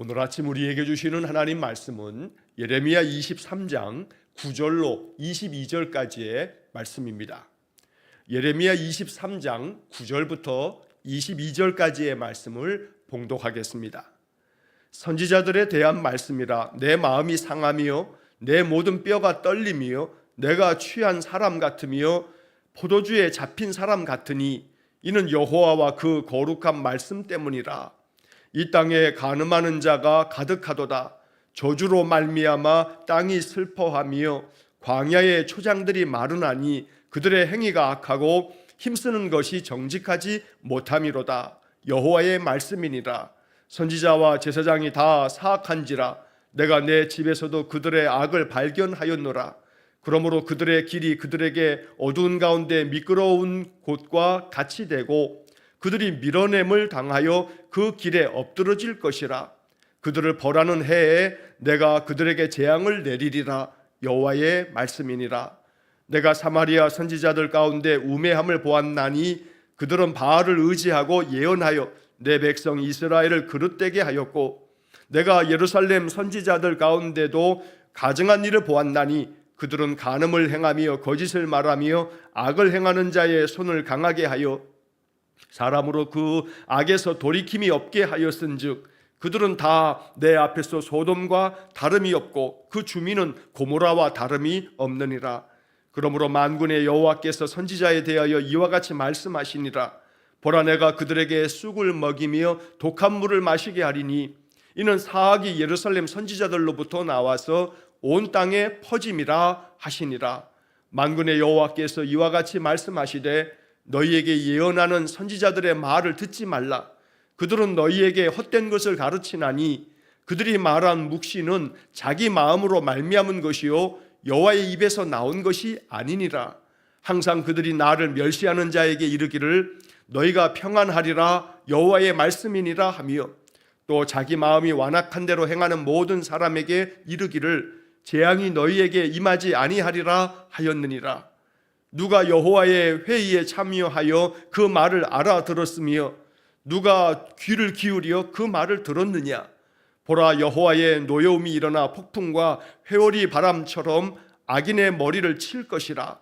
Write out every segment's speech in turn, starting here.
오늘 아침 우리에게 주시는 하나님 말씀은 예레미야 23장 9절로 22절까지의 말씀입니다. 예레미야 23장 9절부터 22절까지의 말씀을 봉독하겠습니다. 선지자들에 대한 말씀이라 내 마음이 상하며 내 모든 뼈가 떨리며 내가 취한 사람 같으며 포도주에 잡힌 사람 같으니 이는 여호와와 그 거룩한 말씀 때문이라. 이 땅에 간음하는 자가 가득하도다. 저주로 말미암아 땅이 슬퍼하며 광야의 초장들이 마르나니 그들의 행위가 악하고 힘쓰는 것이 정직하지 못함이로다. 여호와의 말씀이니라. 선지자와 제사장이 다 사악한지라 내가 내 집에서도 그들의 악을 발견하였노라. 그러므로 그들의 길이 그들에게 어두운 가운데 미끄러운 곳과 같이 되고 그들이 밀어냄을 당하여 그 길에 엎드러질 것이라. 그들을 벌하는 해에 내가 그들에게 재앙을 내리리라. 여호와의 말씀이니라. 내가 사마리아 선지자들 가운데 우매함을 보았나니 그들은 바알을 의지하고 예언하여 내 백성 이스라엘을 그릇되게 하였고 내가 예루살렘 선지자들 가운데도 가증한 일을 보았나니 그들은 간음을 행하며 거짓을 말하며 악을 행하는 자의 손을 강하게 하여 사람으로 그 악에서 돌이킴이 없게 하였은즉 그들은 다 내 앞에서 소돔과 다름이 없고 그 주민은 고모라와 다름이 없느니라. 그러므로 만군의 여호와께서 선지자에 대하여 이와 같이 말씀하시니라. 보라, 내가 그들에게 쑥을 먹이며 독한 물을 마시게 하리니 이는 사악이 예루살렘 선지자들로부터 나와서 온 땅에 퍼짐이라 하시니라. 만군의 여호와께서 이와 같이 말씀하시되 너희에게 예언하는 선지자들의 말을 듣지 말라. 그들은 너희에게 헛된 것을 가르치나니 그들이 말한 묵시는 자기 마음으로 말미암은 것이요 여호와의 입에서 나온 것이 아니니라. 항상 그들이 나를 멸시하는 자에게 이르기를 너희가 평안하리라 여호와의 말씀이니라 하며 또 자기 마음이 완악한 대로 행하는 모든 사람에게 이르기를 재앙이 너희에게 임하지 아니하리라 하였느니라. 누가 여호와의 회의에 참여하여 그 말을 알아들었으며 누가 귀를 기울여 그 말을 들었느냐. 보라, 여호와의 노여움이 일어나 폭풍과 회오리 바람처럼 악인의 머리를 칠 것이라.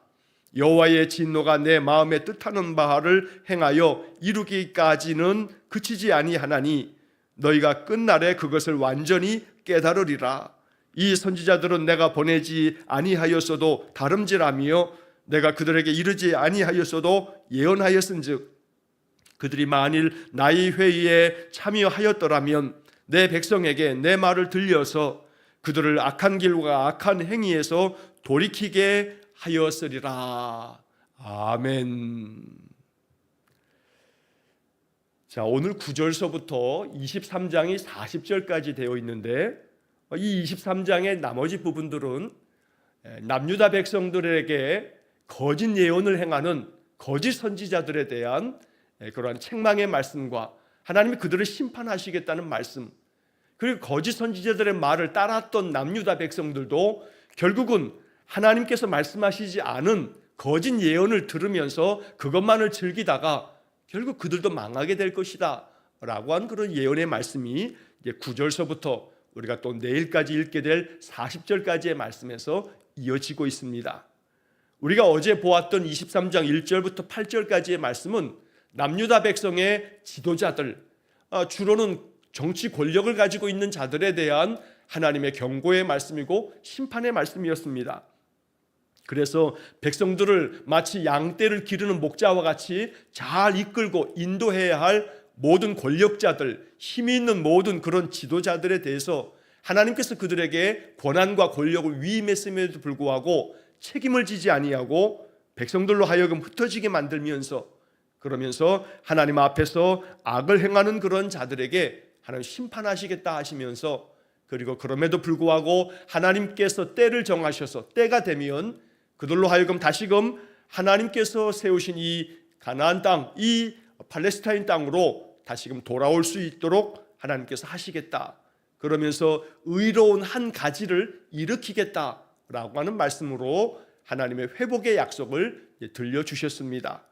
여호와의 진노가 내 마음에 뜻하는 바를 행하여 이루기까지는 그치지 아니하나니 너희가 끝날에 그것을 완전히 깨달으리라. 이 선지자들은 내가 보내지 아니하였어도 다름질하며 내가 그들에게 이르지 아니하였어도 예언하였은즉 그들이 만일 나의 회의에 참여하였더라면 내 백성에게 내 말을 들려서 그들을 악한 길과 악한 행위에서 돌이키게 하였으리라. 아멘. 자, 오늘 9절서부터 23장이 40절까지 되어 있는데 이 23장의 나머지 부분들은 남유다 백성들에게 거짓 예언을 행하는 거짓 선지자들에 대한 그러한 책망의 말씀과 하나님이 그들을 심판하시겠다는 말씀, 그리고 거짓 선지자들의 말을 따랐던 남유다 백성들도 결국은 하나님께서 말씀하시지 않은 거짓 예언을 들으면서 그것만을 즐기다가 결국 그들도 망하게 될 것이다 라고 한 그런 예언의 말씀이 이제 9절서부터 우리가 또 내일까지 읽게 될 40절까지의 말씀에서 이어지고 있습니다. 우리가 어제 보았던 23장 1절부터 8절까지의 말씀은 남유다 백성의 지도자들, 주로는 정치 권력을 가지고 있는 자들에 대한 하나님의 경고의 말씀이고 심판의 말씀이었습니다. 그래서 백성들을 마치 양떼를 기르는 목자와 같이 잘 이끌고 인도해야 할 모든 권력자들, 힘이 있는 모든 그런 지도자들에 대해서 하나님께서 그들에게 권한과 권력을 위임했음에도 불구하고 책임을 지지 아니하고 백성들로 하여금 흩어지게 만들면서 그러면서 하나님 앞에서 악을 행하는 그런 자들에게 하나님 심판하시겠다 하시면서 그리고 그럼에도 불구하고 하나님께서 때를 정하셔서 때가 되면 그들로 하여금 다시금 하나님께서 세우신 이 가나안 땅, 이 팔레스타인 땅으로 다시금 돌아올 수 있도록 하나님께서 하시겠다. 그러면서 의로운 한 가지를 일으키겠다라고 하는 말씀으로 하나님의 회복의 약속을 들려주셨습니다.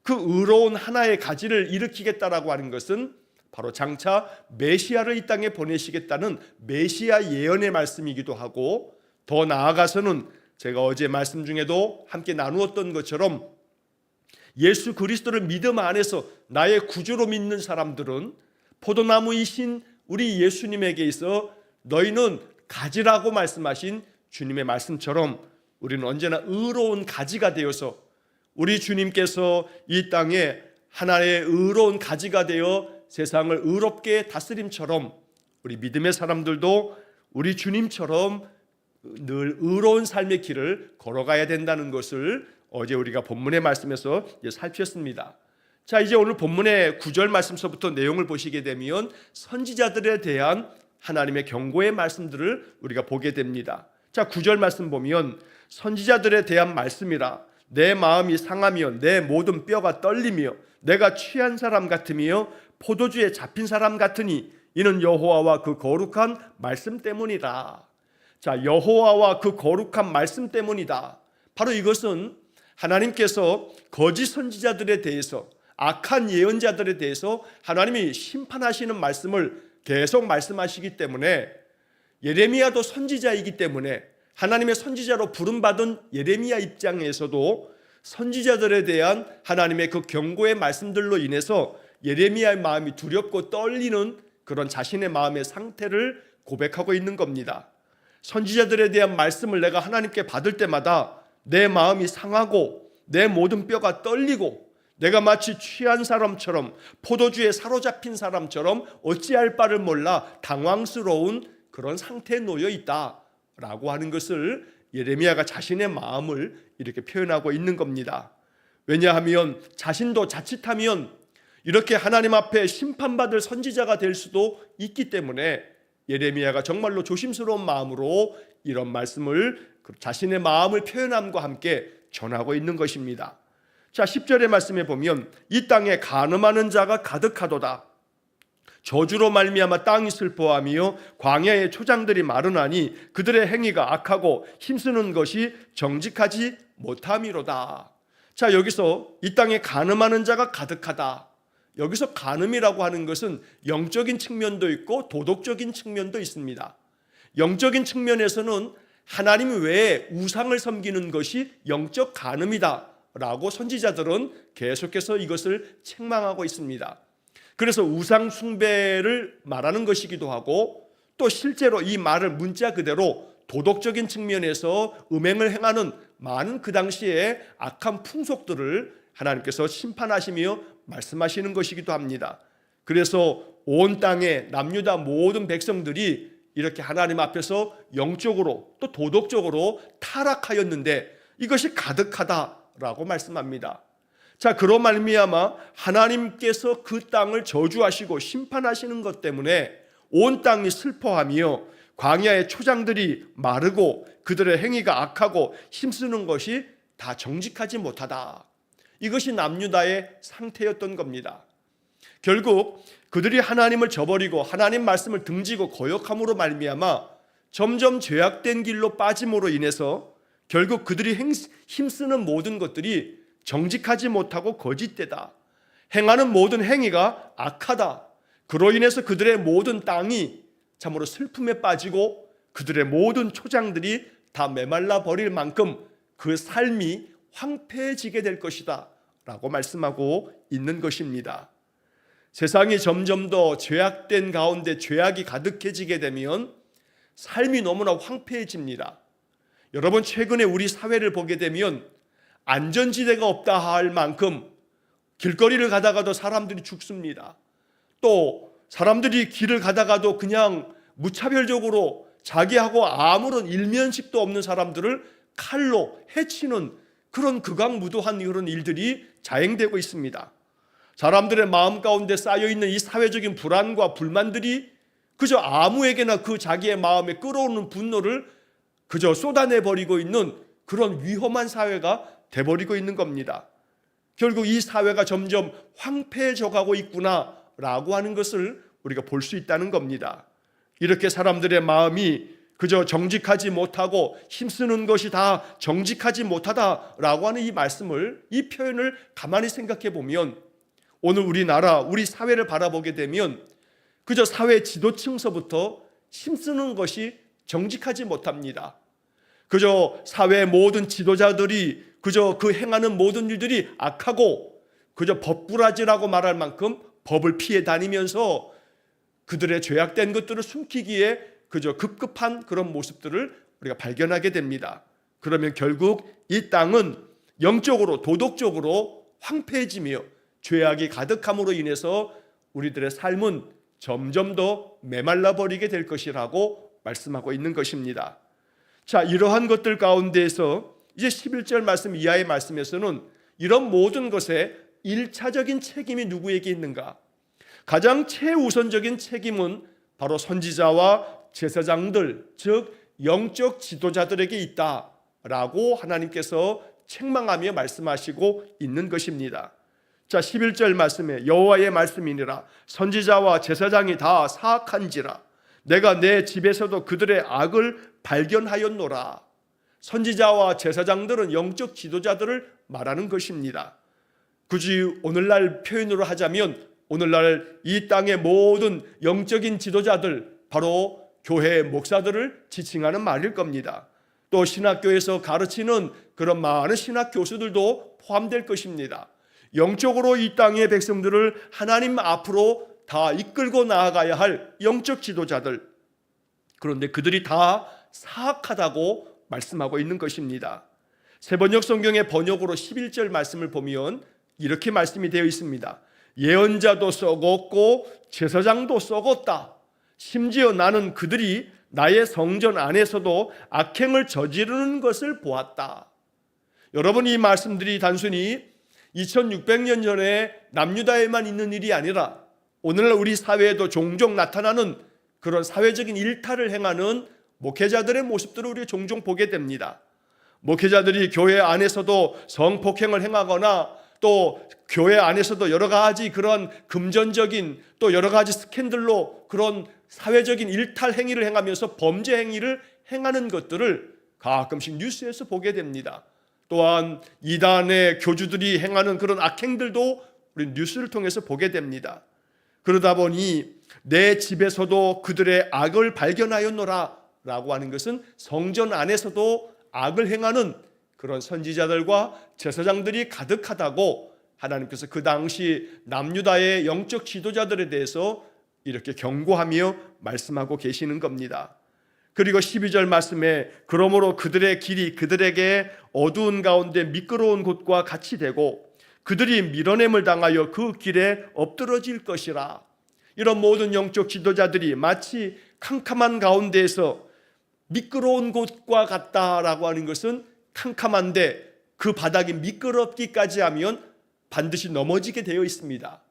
그 의로운 하나의 가지를 일으키겠다라고 하는 것은 바로 장차 메시아를 이 땅에 보내시겠다는 메시아 예언의 말씀이기도 하고, 더 나아가서는 제가 어제 말씀 중에도 함께 나누었던 것처럼 예수 그리스도를 믿음 안에서 나의 구주로 믿는 사람들은 포도나무이신 우리 예수님에게 있어 너희는 가지라고 말씀하신 주님의 말씀처럼 우리는 언제나 의로운 가지가 되어서 우리 주님께서 이 땅에 하나의 의로운 가지가 되어 세상을 의롭게 다스림처럼 우리 믿음의 사람들도 우리 주님처럼 늘 의로운 삶의 길을 걸어가야 된다는 것을 어제 우리가 본문의 말씀에서 살폈습니다. 자, 이제 오늘 본문의 9절 말씀서부터 내용을 보시게 되면 선지자들에 대한 하나님의 경고의 말씀들을 우리가 보게 됩니다. 자, 9절 말씀 보면 선지자들에 대한 말씀이라 내 마음이 상하며 내 모든 뼈가 떨리며 내가 취한 사람 같으며 포도주에 잡힌 사람 같으니 이는 여호와와 그 거룩한 말씀 때문이다. 자, 여호와와 그 거룩한 말씀 때문이다. 바로 이것은 하나님께서 거짓 선지자들에 대해서, 악한 예언자들에 대해서 하나님이 심판하시는 말씀을 계속 말씀하시기 때문에, 예레미야도 선지자이기 때문에 하나님의 선지자로 부름받은 예레미야 입장에서도 선지자들에 대한 하나님의 그 경고의 말씀들로 인해서 예레미야의 마음이 두렵고 떨리는 그런 자신의 마음의 상태를 고백하고 있는 겁니다. 선지자들에 대한 말씀을 내가 하나님께 받을 때마다 내 마음이 상하고 내 모든 뼈가 떨리고 내가 마치 취한 사람처럼 포도주에 사로잡힌 사람처럼 어찌할 바를 몰라 당황스러운 그런 상태에 놓여 있다라고 하는 것을 예레미야가 자신의 마음을 이렇게 표현하고 있는 겁니다. 왜냐하면 자신도 자칫하면 이렇게 하나님 앞에 심판받을 선지자가 될 수도 있기 때문에 예레미야가 정말로 조심스러운 마음으로 이런 말씀을 자신의 마음을 표현함과 함께 전하고 있는 것입니다. 자, 10절의 말씀에 보면 이 땅에 간음하는 자가 가득하도다. 저주로 말미암아 땅이 슬퍼하며 광야의 초장들이 마르나니 그들의 행위가 악하고 힘쓰는 것이 정직하지 못함이로다. 자, 여기서 이 땅에 간음하는 자가 가득하다. 여기서 간음이라고 하는 것은 영적인 측면도 있고 도덕적인 측면도 있습니다. 영적인 측면에서는 하나님 외에 우상을 섬기는 것이 영적 간음이다 라고 선지자들은 계속해서 이것을 책망하고 있습니다. 그래서 우상 숭배를 말하는 것이기도 하고, 또 실제로 이 말을 문자 그대로 도덕적인 측면에서 음행을 행하는 많은 그 당시에 악한 풍속들을 하나님께서 심판하시며 말씀하시는 것이기도 합니다. 그래서 온 땅의 남유다 모든 백성들이 이렇게 하나님 앞에서 영적으로 또 도덕적으로 타락하였는데 이것이 가득하다라고 말씀합니다. 자, 그로 말미암아 하나님께서 그 땅을 저주하시고 심판하시는 것 때문에 온 땅이 슬퍼하며 광야의 초장들이 마르고 그들의 행위가 악하고 힘쓰는 것이 다 정직하지 못하다. 이것이 남유다의 상태였던 겁니다. 결국 그들이 하나님을 저버리고 하나님 말씀을 등지고 거역함으로 말미암아 점점 죄악된 길로 빠짐으로 인해서 결국 그들이 힘쓰는 모든 것들이 정직하지 못하고 거짓되다. 행하는 모든 행위가 악하다. 그로 인해서 그들의 모든 땅이 참으로 슬픔에 빠지고 그들의 모든 초장들이 다 메말라 버릴 만큼 그 삶이 황폐해지게 될 것이다 라고 말씀하고 있는 것입니다. 세상이 점점 더 죄악된 가운데 죄악이 가득해지게 되면 삶이 너무나 황폐해집니다. 여러분, 최근에 우리 사회를 보게 되면 안전지대가 없다 할 만큼 길거리를 가다가도 사람들이 죽습니다. 또 사람들이 길을 가다가도 그냥 무차별적으로 자기하고 아무런 일면식도 없는 사람들을 칼로 해치는 그런 극악무도한 그런 일들이 자행되고 있습니다. 사람들의 마음 가운데 쌓여있는 이 사회적인 불안과 불만들이 그저 아무에게나 그 자기의 마음에 끓어오르는 분노를 그저 쏟아내버리고 있는 그런 위험한 사회가 돼버리고 있는 겁니다. 결국 이 사회가 점점 황폐해져 가고 있구나라고 하는 것을 우리가 볼 수 있다는 겁니다. 이렇게 사람들의 마음이 그저 정직하지 못하고 힘쓰는 것이 다 정직하지 못하다라고 하는 이 말씀을, 이 표현을 가만히 생각해 보면 오늘 우리나라, 우리 사회를 바라보게 되면 그저 사회 지도층서부터 힘쓰는 것이 정직하지 못합니다. 그저 사회 모든 지도자들이 그저 그 행하는 모든 일들이 악하고 그저 법꾸라지라고 말할 만큼 법을 피해 다니면서 그들의 죄악된 것들을 숨기기에 그저 급급한 그런 모습들을 우리가 발견하게 됩니다. 그러면 결국 이 땅은 영적으로 도덕적으로 황폐해지며 죄악이 가득함으로 인해서 우리들의 삶은 점점 더 메말라 버리게 될 것이라고 말씀하고 있는 것입니다. 자, 이러한 것들 가운데에서 이제 11절 말씀 이하의 말씀에서는 이런 모든 것에 1차적인 책임이 누구에게 있는가? 가장 최우선적인 책임은 바로 선지자와 제사장들, 즉 영적 지도자들에게 있다라고 하나님께서 책망하며 말씀하시고 있는 것입니다. 자, 11절 말씀에 여호와의 말씀이니라 선지자와 제사장이 다 사악한지라 내가 내 집에서도 그들의 악을 발견하였노라. 선지자와 제사장들은 영적 지도자들을 말하는 것입니다. 굳이 오늘날 표현으로 하자면 오늘날 이 땅의 모든 영적인 지도자들, 바로 교회 목사들을 지칭하는 말일 겁니다. 또 신학교에서 가르치는 그런 많은 신학 교수들도 포함될 것입니다. 영적으로 이 땅의 백성들을 하나님 앞으로 다 이끌고 나아가야 할 영적 지도자들, 그런데 그들이 다 사악하다고 말씀하고 있는 것입니다. 세번역 성경의 번역으로 11절 말씀을 보면 이렇게 말씀이 되어 있습니다. 예언자도 썩었고 제사장도 썩었다. 심지어 나는 그들이 나의 성전 안에서도 악행을 저지르는 것을 보았다. 여러분, 이 말씀들이 단순히 2600년 전에 남유다에만 있는 일이 아니라 오늘날 우리 사회에도 종종 나타나는 그런 사회적인 일탈을 행하는 목회자들의 모습들을 우리가 종종 보게 됩니다. 목회자들이 교회 안에서도 성폭행을 행하거나 또 교회 안에서도 여러 가지 그런 금전적인 또 여러 가지 스캔들로 그런 사회적인 일탈 행위를 행하면서 범죄 행위를 행하는 것들을 가끔씩 뉴스에서 보게 됩니다. 또한 이단의 교주들이 행하는 그런 악행들도 우리 뉴스를 통해서 보게 됩니다. 그러다 보니 내 집에서도 그들의 악을 발견하였노라 라고 하는 것은 성전 안에서도 악을 행하는 그런 선지자들과 제사장들이 가득하다고 하나님께서 그 당시 남유다의 영적 지도자들에 대해서 이렇게 경고하며 말씀하고 계시는 겁니다. 그리고 12절 말씀에 그러므로 그들의 길이 그들에게 어두운 가운데 미끄러운 곳과 같이 되고 그들이 밀어냄을 당하여 그 길에 엎드러질 것이라. 이런 모든 영적 지도자들이 마치 캄캄한 가운데에서 미끄러운 곳과 같다라고 하는 것은 캄캄한데 그 바닥이 미끄럽기까지 하면 반드시 넘어지게 되어 있습니다.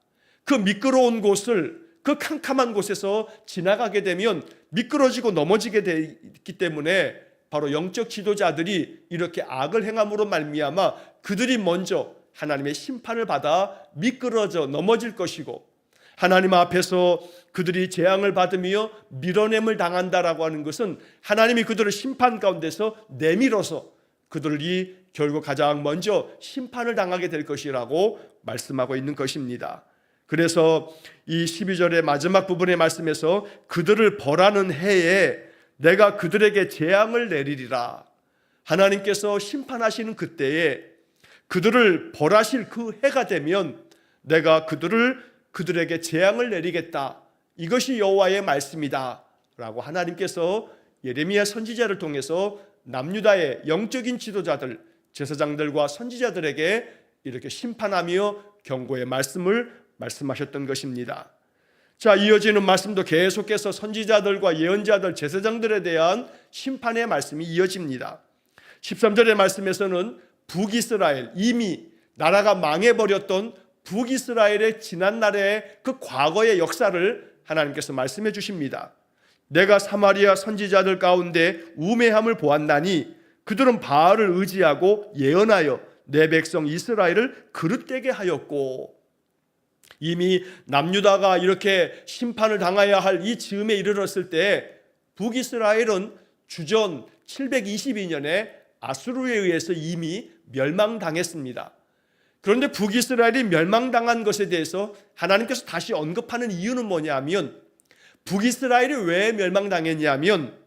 그 미끄러운 곳을 그 캄캄한 곳에서 지나가게 되면 미끄러지고 넘어지게 되기 때문에 바로 영적 지도자들이 이렇게 악을 행함으로 말미암아 그들이 먼저 하나님의 심판을 받아 미끄러져 넘어질 것이고 하나님 앞에서 그들이 재앙을 받으며 밀어냄을 당한다라고 하는 것은 하나님이 그들을 심판 가운데서 내밀어서 그들이 결국 가장 먼저 심판을 당하게 될 것이라고 말씀하고 있는 것입니다. 그래서 이 12절의 마지막 부분의 말씀에서 그들을 벌하는 해에 내가 그들에게 재앙을 내리리라. 하나님께서 심판하시는 그때에 그들을 벌하실 그 해가 되면 내가 그들에게 재앙을 내리겠다. 이것이 여호와의 말씀이다 라고 하나님께서 예레미야 선지자를 통해서 남유다의 영적인 지도자들, 제사장들과 선지자들에게 이렇게 심판하며 경고의 말씀을 말씀하셨던 것입니다. 자, 이어지는 말씀도 계속해서 선지자들과 예언자들, 제사장들에 대한 심판의 말씀이 이어집니다. 13절의 말씀에서는 북이스라엘, 이미 나라가 망해버렸던 북이스라엘의 지난날의 그 과거의 역사를 하나님께서 말씀해 주십니다. 내가 사마리아 선지자들 가운데 우매함을 보았나니 그들은 바알을 의지하고 예언하여 내 백성 이스라엘을 그릇되게 하였고. 이미 남유다가 이렇게 심판을 당해야 할 이 즈음에 이르렀을 때 북이스라엘은 주전 722년에 아수르에 의해서 이미 멸망당했습니다. 그런데 북이스라엘이 멸망당한 것에 대해서 하나님께서 다시 언급하는 이유는 뭐냐면, 북이스라엘이 왜 멸망당했냐면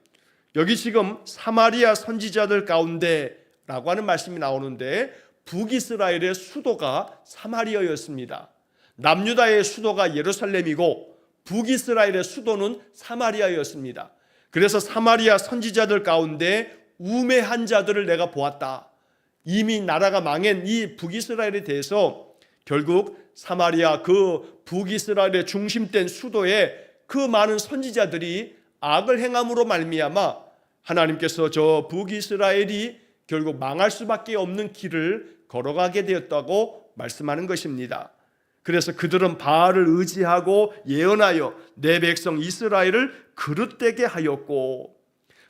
여기 지금 사마리아 선지자들 가운데라고 하는 말씀이 나오는데, 북이스라엘의 수도가 사마리아였습니다. 남유다의 수도가 예루살렘이고 북이스라엘의 수도는 사마리아였습니다. 그래서 사마리아 선지자들 가운데 우매한 자들을 내가 보았다. 이미 나라가 망한 이 북이스라엘에 대해서 결국 사마리아, 그 북이스라엘의 중심된 수도에 그 많은 선지자들이 악을 행함으로 말미암아 하나님께서 저 북이스라엘이 결국 망할 수밖에 없는 길을 걸어가게 되었다고 말씀하는 것입니다. 그래서 그들은 바알을 의지하고 예언하여 내 백성 이스라엘을 그릇되게 하였고,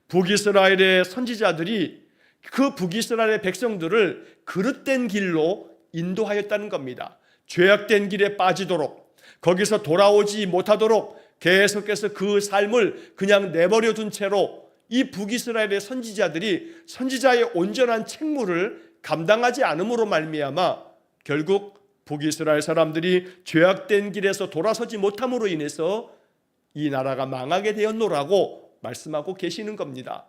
북이스라엘의 선지자들이 그 북이스라엘의 백성들을 그릇된 길로 인도하였다는 겁니다. 죄악된 길에 빠지도록, 거기서 돌아오지 못하도록 계속해서 그 삶을 그냥 내버려 둔 채로 이 북이스라엘의 선지자들이 선지자의 온전한 책무를 감당하지 않음으로 말미암아 결국 북이스라엘 사람들이 죄악된 길에서 돌아서지 못함으로 인해서 이 나라가 망하게 되었노라고 말씀하고 계시는 겁니다.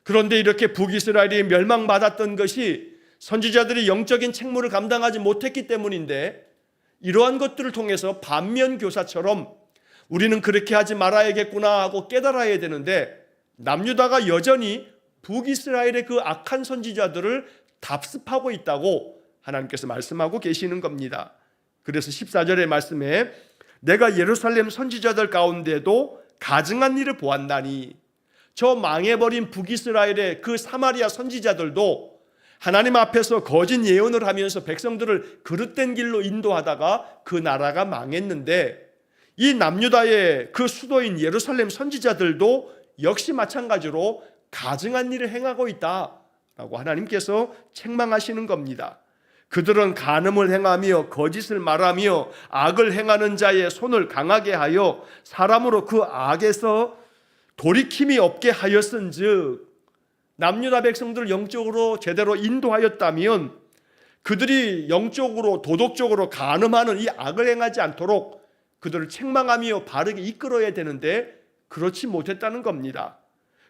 그런데 이렇게 북이스라엘이 멸망받았던 것이 선지자들이 영적인 책무를 감당하지 못했기 때문인데, 이러한 것들을 통해서 반면교사처럼 우리는 그렇게 하지 말아야겠구나 하고 깨달아야 되는데, 남유다가 여전히 북이스라엘의 그 악한 선지자들을 답습하고 있다고 하나님께서 말씀하고 계시는 겁니다. 그래서 14절의 말씀에 내가 예루살렘 선지자들 가운데도 가증한 일을 보았나니, 저 망해버린 북이스라엘의 그 사마리아 선지자들도 하나님 앞에서 거짓 예언을 하면서 백성들을 그릇된 길로 인도하다가 그 나라가 망했는데, 이 남유다의 그 수도인 예루살렘 선지자들도 역시 마찬가지로 가증한 일을 행하고 있다라고 하나님께서 책망하시는 겁니다. 그들은 간음을 행하며 거짓을 말하며 악을 행하는 자의 손을 강하게 하여 사람으로 그 악에서 돌이킴이 없게 하였은즉, 남유다 백성들을 영적으로 제대로 인도하였다면 그들이 영적으로 도덕적으로 간음하는 이 악을 행하지 않도록 그들을 책망하며 바르게 이끌어야 되는데 그렇지 못했다는 겁니다.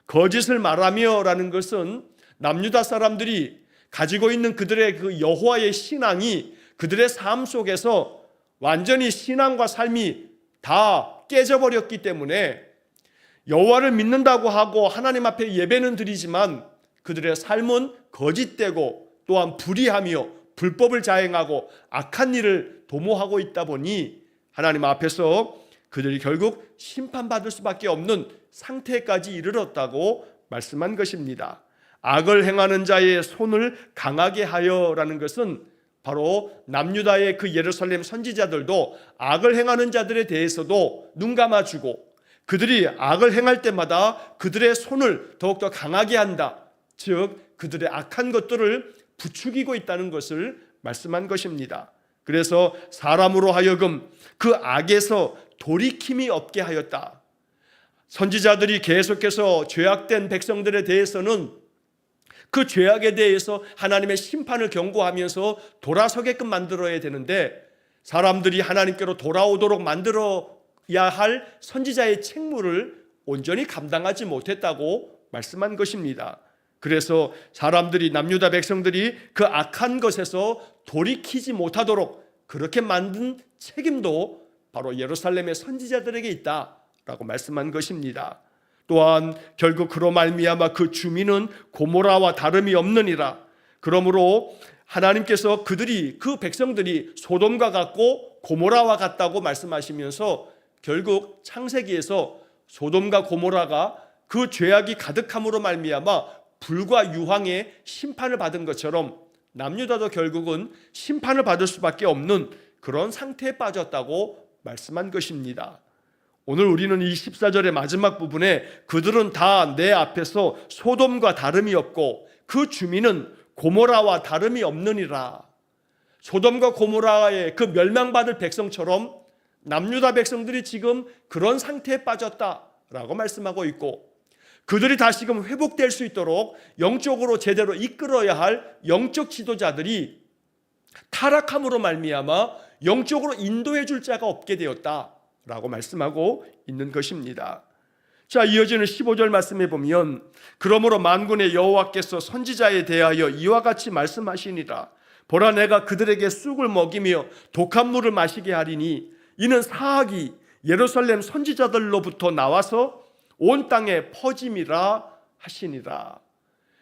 거짓을 말하며 라는 것은 남유다 사람들이 가지고 있는 그들의 그 여호와의 신앙이 그들의 삶 속에서 완전히 신앙과 삶이 다 깨져버렸기 때문에 여호와를 믿는다고 하고 하나님 앞에 예배는 드리지만 그들의 삶은 거짓되고 또한 불의하며 불법을 자행하고 악한 일을 도모하고 있다 보니 하나님 앞에서 그들이 결국 심판받을 수밖에 없는 상태까지 이르렀다고 말씀한 것입니다. 악을 행하는 자의 손을 강하게 하여라는 것은 바로 남유다의 그 예루살렘 선지자들도 악을 행하는 자들에 대해서도 눈 감아주고 그들이 악을 행할 때마다 그들의 손을 더욱더 강하게 한다. 즉 그들의 악한 것들을 부추기고 있다는 것을 말씀한 것입니다. 그래서 사람으로 하여금 그 악에서 돌이킴이 없게 하였다. 선지자들이 계속해서 죄악된 백성들에 대해서는 그 죄악에 대해서 하나님의 심판을 경고하면서 돌아서게끔 만들어야 되는데, 사람들이 하나님께로 돌아오도록 만들어야 할 선지자의 책무를 온전히 감당하지 못했다고 말씀한 것입니다. 그래서 사람들이, 남유다 백성들이 그 악한 것에서 돌이키지 못하도록 그렇게 만든 책임도 바로 예루살렘의 선지자들에게 있다라고 말씀한 것입니다. 또한 결국 그로 말미암아 그 주민은 고모라와 다름이 없느니라. 그러므로 하나님께서 그들이, 그 백성들이 소돔과 같고 고모라와 같다고 말씀하시면서 결국 창세기에서 소돔과 고모라가 그 죄악이 가득함으로 말미암아 불과 유황의 심판을 받은 것처럼 남유다도 결국은 심판을 받을 수밖에 없는 그런 상태에 빠졌다고 말씀한 것입니다. 오늘 우리는 이 14절의 마지막 부분에 그들은 다 내 앞에서 소돔과 다름이 없고 그 주민은 고모라와 다름이 없느니라. 소돔과 고모라의 그 멸망받을 백성처럼 남유다 백성들이 지금 그런 상태에 빠졌다라고 말씀하고 있고, 그들이 다시금 회복될 수 있도록 영적으로 제대로 이끌어야 할 영적 지도자들이 타락함으로 말미암아 영적으로 인도해 줄 자가 없게 되었다라고 말씀하고 있는 것입니다. 자, 이어지는 15절 말씀에 보면 그러므로 만군의 여호와께서 선지자에 대하여 이와 같이 말씀하시니라. 보라, 내가 그들에게 쑥을 먹이며 독한 물을 마시게 하리니 이는 사악이 예루살렘 선지자들로부터 나와서 온 땅에 퍼짐이라 하시니라.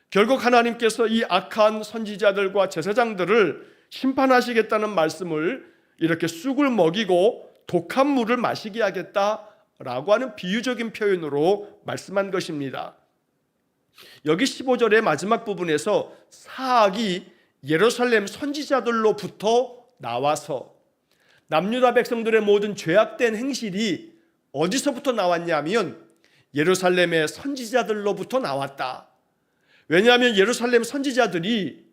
결국 하나님께서 이 악한 선지자들과 제사장들을 심판하시겠다는 말씀을 이렇게 쑥을 먹이고 독한 물을 마시게 하겠다라고 하는 비유적인 표현으로 말씀한 것입니다. 여기 15절의 마지막 부분에서 사악이 예루살렘 선지자들로부터 나와서, 남유다 백성들의 모든 죄악된 행실이 어디서부터 나왔냐면 예루살렘의 선지자들로부터 나왔다. 왜냐하면 예루살렘 선지자들이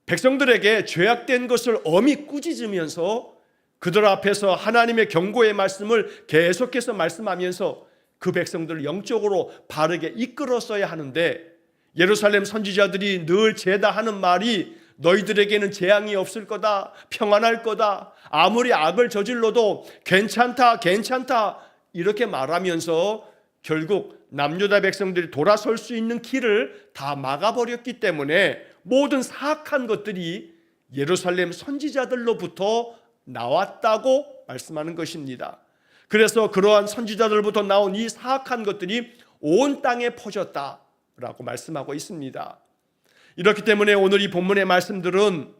백성들에게 죄악된 것을 엄히 꾸짖으면서 그들 앞에서 하나님의 경고의 말씀을 계속해서 말씀하면서 그 백성들을 영적으로 바르게 이끌었어야 하는데, 예루살렘 선지자들이 늘 제다하는 말이 너희들에게는 재앙이 없을 거다, 평안할 거다, 아무리 악을 저질러도 괜찮다 이렇게 말하면서 결국 남유다 백성들이 돌아설 수 있는 길을 다 막아버렸기 때문에 모든 사악한 것들이 예루살렘 선지자들로부터 나왔다고 말씀하는 것입니다. 그래서 그러한 선지자들부터 나온 이 사악한 것들이 온 땅에 퍼졌다라고 말씀하고 있습니다. 이렇기 때문에 오늘 이 본문의 말씀들은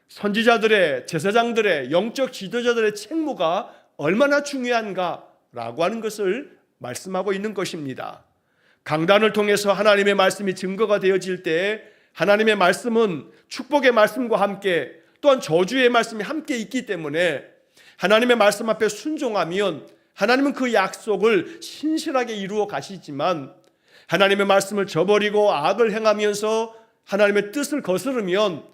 선지자들의, 제사장들의, 영적 지도자들의 책무가 얼마나 중요한가라고 하는 것을 말씀하고 있는 것입니다. 강단을 통해서 하나님의 말씀이 증거가 되어질 때 하나님의 말씀은 축복의 말씀과 함께 또한 저주의 말씀이 함께 있기 때문에 하나님의 말씀 앞에 순종하면 하나님은 그 약속을 신실하게 이루어 가시지만, 하나님의 말씀을 저버리고 악을 행하면서 하나님의 뜻을 거스르면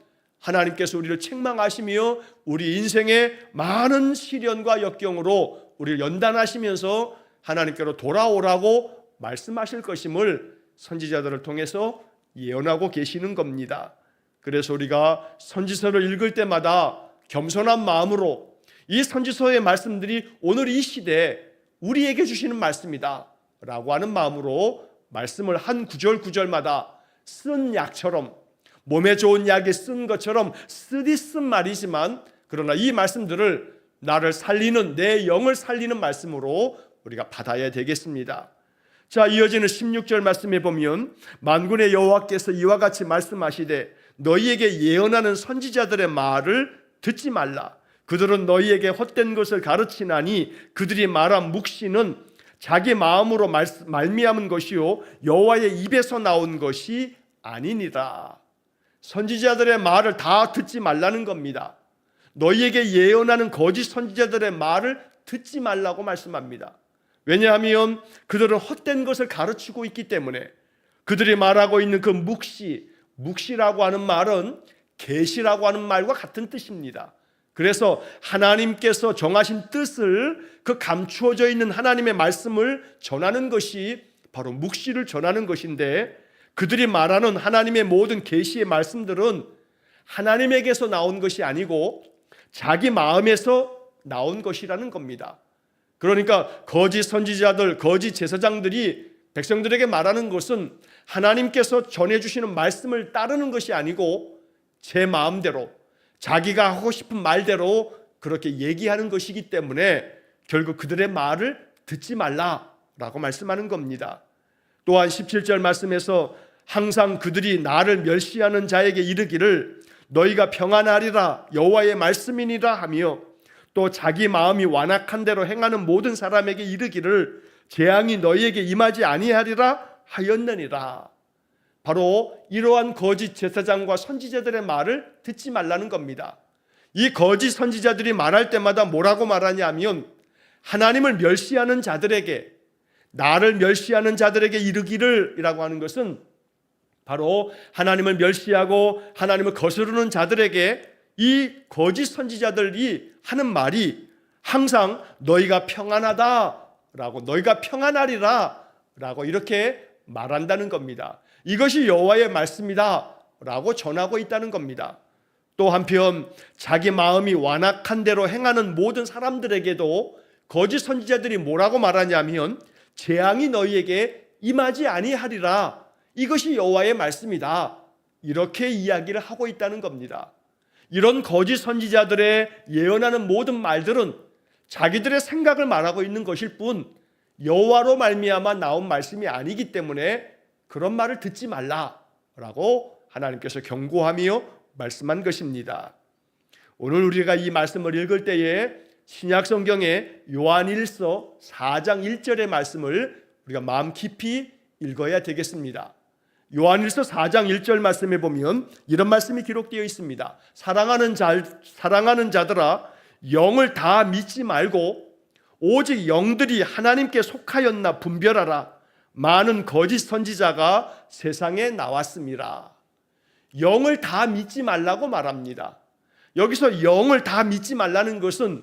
하나님께서 우리를 책망하시며 우리 인생의 많은 시련과 역경으로 우리를 연단하시면서 하나님께로 돌아오라고 말씀하실 것임을 선지자들을 통해서 예언하고 계시는 겁니다. 그래서 우리가 선지서를 읽을 때마다 겸손한 마음으로 이 선지서의 말씀들이 오늘 이 시대에 우리에게 주시는 말씀이다 라고 하는 마음으로 말씀을 한 구절 구절마다 쓴 약처럼, 몸에 좋은 약에 쓴 것처럼 쓰디 쓴 말이지만, 그러나 이 말씀들을 나를 살리는, 내 영을 살리는 말씀으로 우리가 받아야 되겠습니다. 자, 이어지는 16절 말씀에 보면 만군의 여호와께서 이와 같이 말씀하시되 너희에게 예언하는 선지자들의 말을 듣지 말라. 그들은 너희에게 헛된 것을 가르치나니 그들이 말한 묵시는 자기 마음으로 말미암은 것이요 여호와의 입에서 나온 것이 아니니라. 선지자들의 말을 다 듣지 말라는 겁니다. 너희에게 예언하는 거짓 선지자들의 말을 듣지 말라고 말씀합니다. 왜냐하면 그들은 헛된 것을 가르치고 있기 때문에. 그들이 말하고 있는 그 묵시라고 하는 말은 계시라고 하는 말과 같은 뜻입니다. 그래서 하나님께서 정하신 뜻을, 그 감추어져 있는 하나님의 말씀을 전하는 것이 바로 묵시를 전하는 것인데, 그들이 말하는 하나님의 모든 계시의 말씀들은 하나님에게서 나온 것이 아니고 자기 마음에서 나온 것이라는 겁니다. 그러니까 거짓 선지자들, 거짓 제사장들이 백성들에게 말하는 것은 하나님께서 전해주시는 말씀을 따르는 것이 아니고 제 마음대로, 자기가 하고 싶은 말대로 그렇게 얘기하는 것이기 때문에 결국 그들의 말을 듣지 말라라고 말씀하는 겁니다. 또한 17절 말씀에서 항상 그들이 나를 멸시하는 자에게 이르기를 너희가 평안하리라 여호와의 말씀이니라 하며, 또 자기 마음이 완악한 대로 행하는 모든 사람에게 이르기를 재앙이 너희에게 임하지 아니하리라 하였느니라. 바로 이러한 거짓 제사장과 선지자들의 말을 듣지 말라는 겁니다. 이 거짓 선지자들이 말할 때마다 뭐라고 말하냐면 하나님을 멸시하는 자들에게, 나를 멸시하는 자들에게 이르기를 이라고 하는 것은 바로 하나님을 멸시하고 하나님을 거스르는 자들에게 이 거짓 선지자들이 하는 말이 항상 너희가 평안하다라고, 너희가 평안하리라 라고 이렇게 말한다는 겁니다. 이것이 여호와의 말씀이다 라고 전하고 있다는 겁니다. 또 한편 자기 마음이 완악한 대로 행하는 모든 사람들에게도 거짓 선지자들이 뭐라고 말하냐면 재앙이 너희에게 임하지 아니하리라. 이것이 여호와의 말씀이다. 이렇게 이야기를 하고 있다는 겁니다. 이런 거짓 선지자들의 예언하는 모든 말들은 자기들의 생각을 말하고 있는 것일 뿐 여호와로 말미암아 나온 말씀이 아니기 때문에 그런 말을 듣지 말라라고 하나님께서 경고하며 말씀한 것입니다. 오늘 우리가 이 말씀을 읽을 때에 신약 성경의 요한일서 4장 1절의 말씀을 우리가 마음 깊이 읽어야 되겠습니다. 요한일서 4장 1절 말씀에 보면 이런 말씀이 기록되어 있습니다. 사랑하는 자들아, 영을 다 믿지 말고 오직 영들이 하나님께 속하였나 분별하라. 많은 거짓 선지자가 세상에 나왔습니다. 영을 다 믿지 말라고 말합니다. 여기서 영을 다 믿지 말라는 것은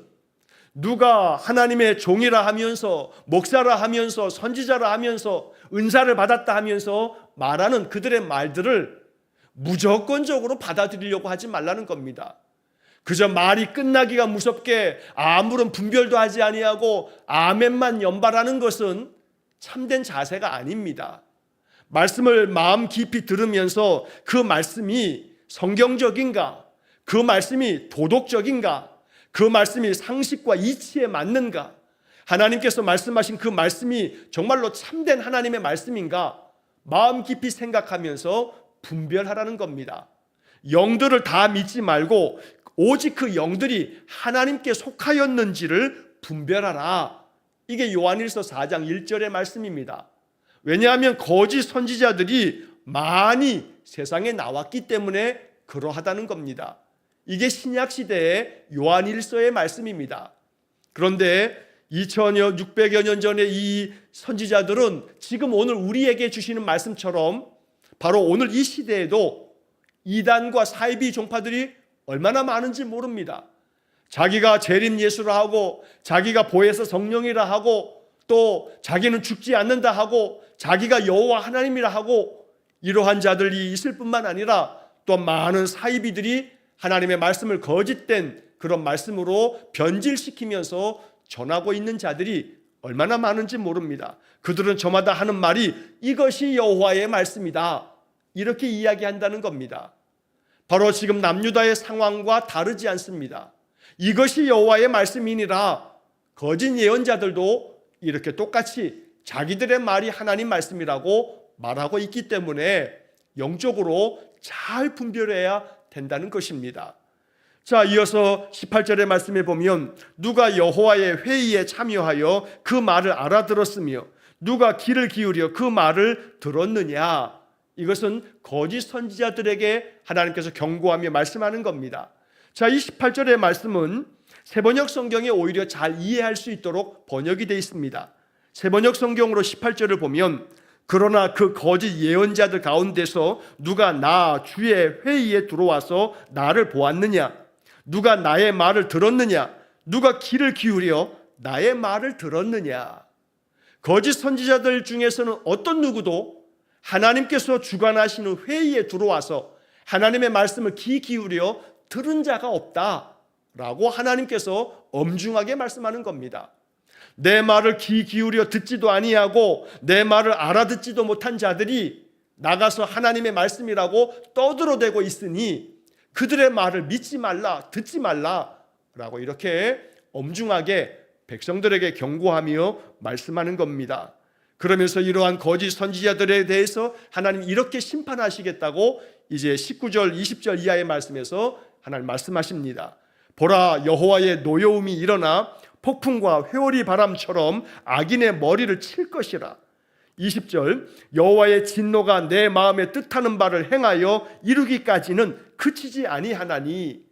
누가 하나님의 종이라 하면서 목사라 하면서 선지자라 하면서 은사를 받았다 하면서 말하는 그들의 말들을 무조건적으로 받아들이려고 하지 말라는 겁니다. 그저 말이 끝나기가 무섭게 아무런 분별도 하지 아니하고 아멘만 연발하는 것은 참된 자세가 아닙니다. 말씀을 마음 깊이 들으면서 그 말씀이 성경적인가, 그 말씀이 도덕적인가, 그 말씀이 상식과 이치에 맞는가, 하나님께서 말씀하신 그 말씀이 정말로 참된 하나님의 말씀인가 마음 깊이 생각하면서 분별하라는 겁니다. 영들을 다 믿지 말고 오직 그 영들이 하나님께 속하였는지를 분별하라. 이게 요한일서 4장 1절의 말씀입니다. 왜냐하면 거짓 선지자들이 많이 세상에 나왔기 때문에 그러하다는 겁니다. 이게 신약시대의 요한일서의 말씀입니다. 그런데 2600여 년 전에 이 선지자들은 지금 오늘 우리에게 주시는 말씀처럼 바로 오늘 이 시대에도 이단과 사이비 종파들이 얼마나 많은지 모릅니다. 자기가 재림 예수라 하고 자기가 보혜사 성령이라 하고 또 자기는 죽지 않는다 하고 자기가 여호와 하나님이라 하고 이러한 자들이 있을 뿐만 아니라 또 많은 사이비들이 하나님의 말씀을 거짓된 그런 말씀으로 변질시키면서 전하고 있는 자들이 얼마나 많은지 모릅니다. 그들은 저마다 하는 말이 이것이 여호와의 말씀이다 이렇게 이야기한다는 겁니다. 바로 지금 남유다의 상황과 다르지 않습니다. 이것이 여호와의 말씀이니라 거짓 예언자들도 이렇게 똑같이 자기들의 말이 하나님 말씀이라고 말하고 있기 때문에 영적으로 잘 분별해야 된다는 것입니다. 자, 이어서 18절의 말씀에 보면 누가 여호와의 회의에 참여하여 그 말을 알아들었으며 누가 귀를 기울여 그 말을 들었느냐. 이것은 거짓 선지자들에게 하나님께서 경고하며 말씀하는 겁니다. 자, 이 18절의 말씀은 세번역 성경에 오히려 잘 이해할 수 있도록 번역이 되어 있습니다. 세번역 성경으로 18절을 보면 그러나 그 거짓 예언자들 가운데서 누가 나 주의 회의에 들어와서 나를 보았느냐, 누가 나의 말을 들었느냐, 누가 귀를 기울여 나의 말을 들었느냐. 거짓 선지자들 중에서는 어떤 누구도 하나님께서 주관하시는 회의에 들어와서 하나님의 말씀을 귀 기울여 들은 자가 없다라고 하나님께서 엄중하게 말씀하는 겁니다. 내 말을 귀 기울여 듣지도 아니하고 내 말을 알아듣지도 못한 자들이 나가서 하나님의 말씀이라고 떠들어대고 있으니 그들의 말을 믿지 말라, 듣지 말라라고 이렇게 엄중하게 백성들에게 경고하며 말씀하는 겁니다. 그러면서 이러한 거짓 선지자들에 대해서 하나님 이렇게 심판하시겠다고 이제 19절 20절 이하의 말씀에서 하나님 말씀하십니다. 보라, 여호와의 노여움이 일어나 폭풍과 회오리 바람처럼 악인의 머리를 칠 것이라. 20절 여호와의 진노가 내 마음에 뜻하는 바를 행하여 이루기까지는 그치지 아니하나니.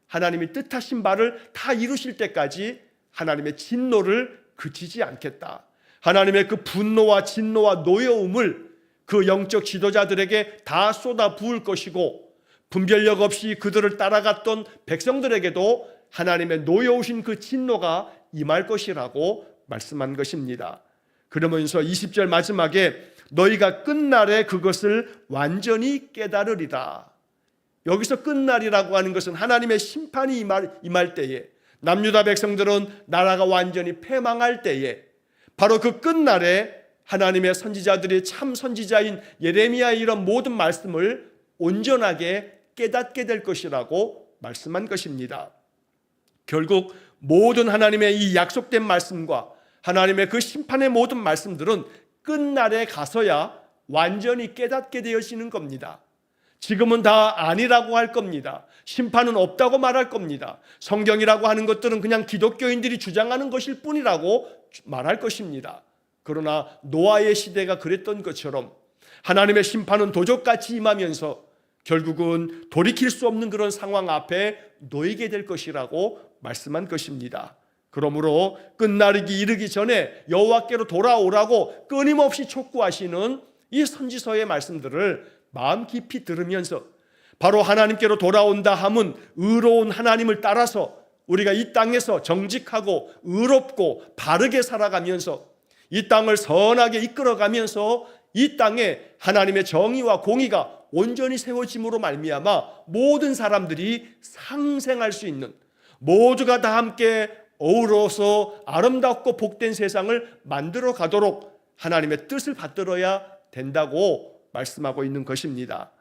하나님이 뜻하신 바를 다 이루실 때까지 하나님의 진노를 그치지 않겠다. 하나님의 그 분노와 진노와 노여움을 그 영적 지도자들에게 다 쏟아 부을 것이고 분별력 없이 그들을 따라갔던 백성들에게도 하나님의 노여우신 그 진노가 임할 것이라고 말씀한 것입니다. 그러면서 20절 마지막에 너희가 끝날에 그것을 완전히 깨달으리라. 여기서 끝날이라고 하는 것은 하나님의 심판이 임할 때에, 남유다 백성들은 나라가 완전히 패망할 때에, 바로 그 끝날에 하나님의 선지자들이 참 선지자인 예레미야의 이런 모든 말씀을 온전하게 깨닫게 될 것이라고 말씀한 것입니다. 결국 모든 하나님의 이 약속된 말씀과 하나님의 그 심판의 모든 말씀들은 끝날에 가서야 완전히 깨닫게 되어지는 겁니다. 지금은 다 아니라고 할 겁니다. 심판은 없다고 말할 겁니다. 성경이라고 하는 것들은 그냥 기독교인들이 주장하는 것일 뿐이라고 말할 것입니다. 그러나 노아의 시대가 그랬던 것처럼 하나님의 심판은 도적같이 임하면서 결국은 돌이킬 수 없는 그런 상황 앞에 놓이게 될 것이라고 말씀한 것입니다. 그러므로 끝날이 이르기 전에 여호와께로 돌아오라고 끊임없이 촉구하시는 이 선지서의 말씀들을 마음 깊이 들으면서, 바로 하나님께로 돌아온다 함은 의로운 하나님을 따라서 우리가 이 땅에서 정직하고 의롭고 바르게 살아가면서 이 땅을 선하게 이끌어가면서 이 땅에 하나님의 정의와 공의가 온전히 세워짐으로 말미암아 모든 사람들이 상생할 수 있는, 모두가 다 함께 어우러서 아름답고 복된 세상을 만들어 가도록 하나님의 뜻을 받들어야 된다고 말씀하고 있는 것입니다.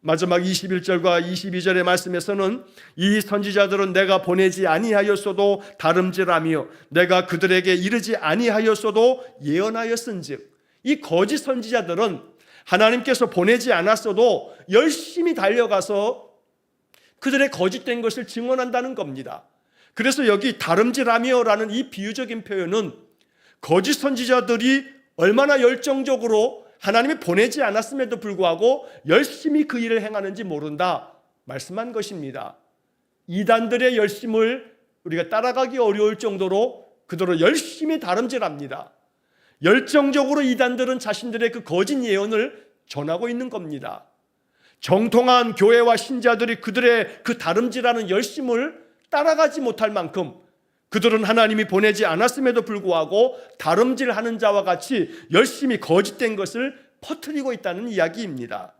마지막 21절과 22절의 말씀에서는 이 선지자들은 내가 보내지 아니하였어도 다름질하며 내가 그들에게 이르지 아니하였어도 예언하였은즉, 이 거짓 선지자들은 하나님께서 보내지 않았어도 열심히 달려가서 그들의 거짓된 것을 증언한다는 겁니다. 그래서 여기 다름질하며라는 이 비유적인 표현은 거짓 선지자들이 얼마나 열정적으로 하나님이 보내지 않았음에도 불구하고 열심히 그 일을 행하는지 모른다 말씀한 것입니다. 이단들의 열심을 우리가 따라가기 어려울 정도로 그들은 열심히 다름질합니다. 열정적으로 이단들은 자신들의 그 거짓 예언을 전하고 있는 겁니다. 정통한 교회와 신자들이 그들의 그 다름질하는 열심을 따라가지 못할 만큼 그들은 하나님이 보내지 않았음에도 불구하고 다름질하는 자와 같이 열심히 거짓된 것을 퍼뜨리고 있다는 이야기입니다.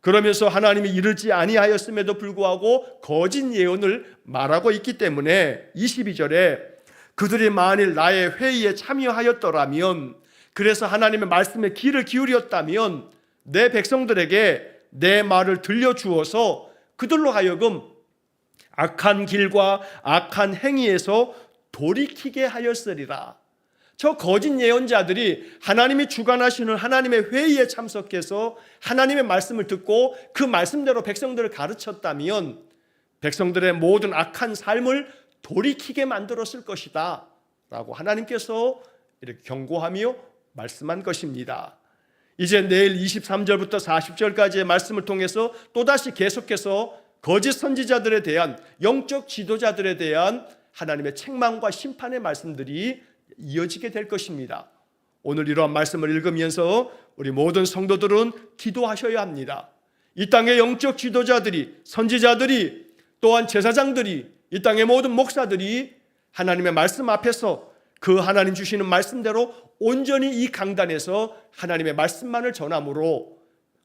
그러면서 하나님이 이르지 아니하였음에도 불구하고 거짓 예언을 말하고 있기 때문에 22절에 그들이 만일 나의 회의에 참여하였더라면, 그래서 하나님의 말씀에 귀를 기울였다면 내 백성들에게 내 말을 들려주어서 그들로 하여금 악한 길과 악한 행위에서 돌이키게 하였으리라. 저 거짓 예언자들이 하나님이 주관하시는 하나님의 회의에 참석해서 하나님의 말씀을 듣고 그 말씀대로 백성들을 가르쳤다면 백성들의 모든 악한 삶을 돌이키게 만들었을 것이다 라고 하나님께서 이렇게 경고하며 말씀한 것입니다. 이제 내일 23절부터 40절까지의 말씀을 통해서 또다시 계속해서 거짓 선지자들에 대한, 영적 지도자들에 대한 하나님의 책망과 심판의 말씀들이 이어지게 될 것입니다. 오늘 이러한 말씀을 읽으면서 우리 모든 성도들은 기도하셔야 합니다. 이 땅의 영적 지도자들이, 선지자들이, 또한 제사장들이, 이 땅의 모든 목사들이 하나님의 말씀 앞에서 그 하나님 주시는 말씀대로 온전히 이 강단에서 하나님의 말씀만을 전함으로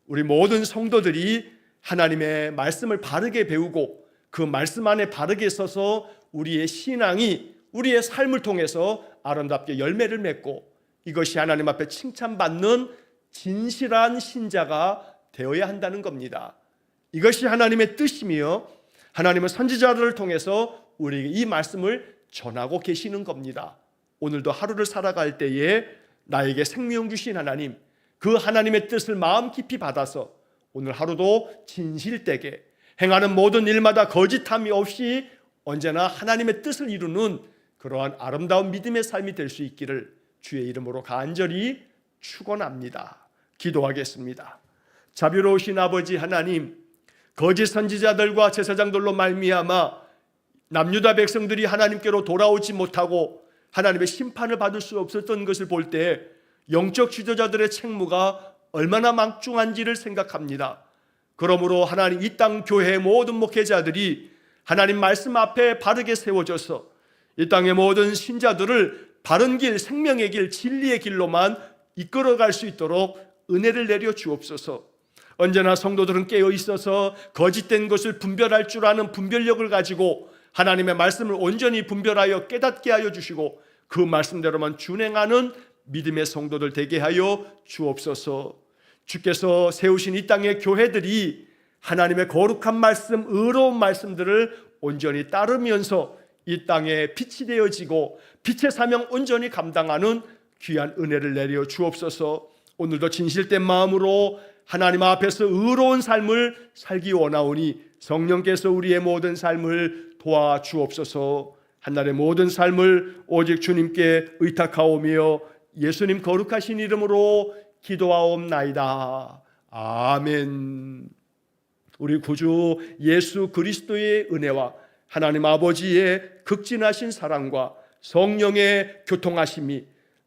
우리 모든 성도들이 하나님의 말씀을 바르게 배우고 그 말씀 안에 바르게 서서 우리의 신앙이 우리의 삶을 통해서 아름답게 열매를 맺고 이것이 하나님 앞에 칭찬받는 진실한 신자가 되어야 한다는 겁니다. 이것이 하나님의 뜻이며 하나님은 선지자들을 통해서 우리에게 이 말씀을 전하고 계시는 겁니다. 오늘도 하루를 살아갈 때에 나에게 생명 주신 하나님, 그 하나님의 뜻을 마음 깊이 받아서 오늘 하루도 진실되게 행하는 모든 일마다 거짓함이 없이 언제나 하나님의 뜻을 이루는 그러한 아름다운 믿음의 삶이 될 수 있기를 주의 이름으로 간절히 축원합니다. 기도하겠습니다. 자비로우신 아버지 하나님, 거짓 선지자들과 제사장들로 말미암아 남유다 백성들이 하나님께로 돌아오지 못하고 하나님의 심판을 받을 수 없었던 것을 볼 때 영적 지도자들의 책무가 얼마나 막중한지를 생각합니다. 그러므로 하나님, 이 땅 교회의 모든 목회자들이 하나님 말씀 앞에 바르게 세워져서 이 땅의 모든 신자들을 바른 길, 생명의 길, 진리의 길로만 이끌어갈 수 있도록 은혜를 내려 주옵소서. 언제나 성도들은 깨어 있어서 거짓된 것을 분별할 줄 아는 분별력을 가지고 하나님의 말씀을 온전히 분별하여 깨닫게 하여 주시고 그 말씀대로만 준행하는 믿음의 성도들 되게 하여 주옵소서. 주께서 세우신 이 땅의 교회들이 하나님의 거룩한 말씀, 의로운 말씀들을 온전히 따르면서 이 땅에 빛이 되어지고 빛의 사명 온전히 감당하는 귀한 은혜를 내려 주옵소서. 오늘도 진실된 마음으로 하나님 앞에서 의로운 삶을 살기 원하오니 성령께서 우리의 모든 삶을 도와주옵소서. 한날의 모든 삶을 오직 주님께 의탁하오며 예수님 거룩하신 이름으로 기도하옵나이다. 아멘. 우리 구주 예수 그리스도의 은혜와 하나님 아버지의 극진하신 사랑과 성령의 교통하심이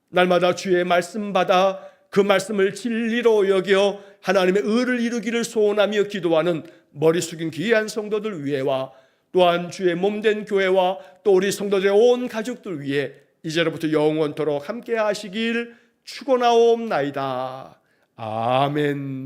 날마다 주의 말씀 받아 그 말씀을 진리로 여겨 하나님의 의를 이루기를 소원하며 기도하는 머리 숙인 귀한 성도들 위에와 또한 주의 몸된 교회와 또 우리 성도들의 온 가족들 위해 이제로부터 영원토록 함께 하시길 축원하옵나이다. 아멘.